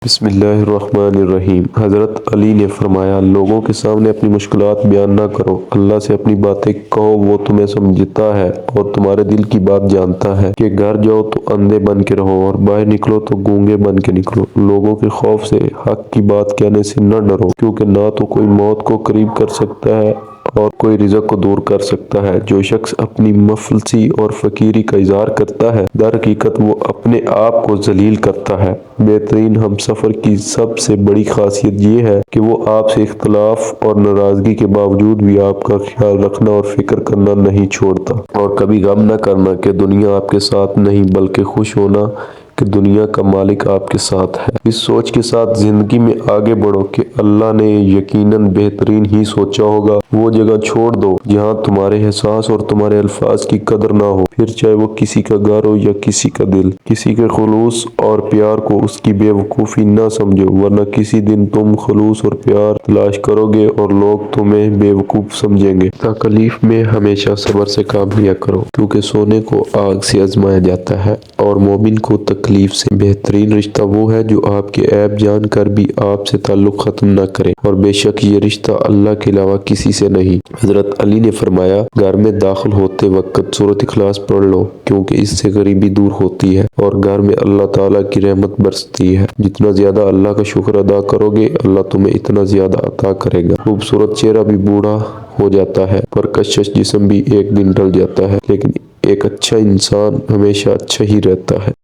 بسم اللہ الرحمن الرحیم۔ حضرت علی نے فرمایا، لوگوں کے سامنے اپنی مشکلات بیان نہ کرو، اللہ سے اپنی باتیں کہو، وہ تمہیں سمجھتا ہے اور تمہارے دل کی بات جانتا ہے کہ گھر جاؤ تو اندھے بن کے رہو اور باہر نکلو تو گونگے بن کے نکلو۔ لوگوں کے خوف سے حق کی بات کہنے سے نہ ڈرو، کیونکہ نہ تو کوئی موت کو قریب کر سکتا ہے اور کوئی رزق کو دور کر سکتا ہے۔ جو شخص اپنی مفلسی اور فقیری کا اظہار کرتا ہے، در حقیقت وہ اپنے آپ کو ذلیل کرتا ہے۔ بہترین ہم سفر کی سب سے بڑی خاصیت یہ ہے کہ وہ آپ سے اختلاف اور ناراضگی کے باوجود بھی آپ کا خیال رکھنا اور فکر کرنا نہیں چھوڑتا، اور کبھی غم نہ کرنا کہ دنیا آپ کے ساتھ نہیں، بلکہ خوش ہونا کہ دنیا کا مالک آپ کے ساتھ ہے۔ اس سوچ کے ساتھ زندگی میں آگے بڑھو کہ اللہ نے یقیناً بہترین ہی سوچا ہوگا۔ وہ جگہ چھوڑ دو جہاں تمہارے احساس اور تمہارے الفاظ کی قدر نہ ہو، پھر چاہے وہ کسی کا گھر ہو یا کسی کا دل۔ کسی کے خلوص اور پیار کو اس کی بے وقوفی نہ سمجھو، ورنہ کسی دن تم خلوص اور پیار تلاش کرو گے اور لوگ تمہیں بے وقوف سمجھیں گے۔ تکلیف میں ہمیشہ صبر سے کام لیا کرو، کیونکہ سونے کو آگ سے آزمایا جاتا ہے اور مومن کو تکلیف سے۔ بہترین رشتہ وہ ہے جو آپ کے عیب جان کر بھی آپ سے تعلق ختم نہ کرے، اور بے شک یہ رشتہ اللہ کے علاوہ کسی سے نہیں۔ حضرت علی نے فرمایا، گھر میں داخل ہوتے وقت سورۃ اخلاص پڑھ لو، کیونکہ اس سے غریبی دور ہوتی ہے اور گھر میں اللہ تعالیٰ کی رحمت برستی ہے۔ جتنا زیادہ اللہ کا شکر ادا کرو گے، اللہ تمہیں اتنا زیادہ عطا کرے گا۔ خوبصورت چہرہ بھی بوڑھا ہو جاتا ہے، پرکشش جسم بھی ایک دن ڈل جاتا ہے، لیکن ایک اچھا انسان ہمیشہ اچھا ہی رہتا ہے۔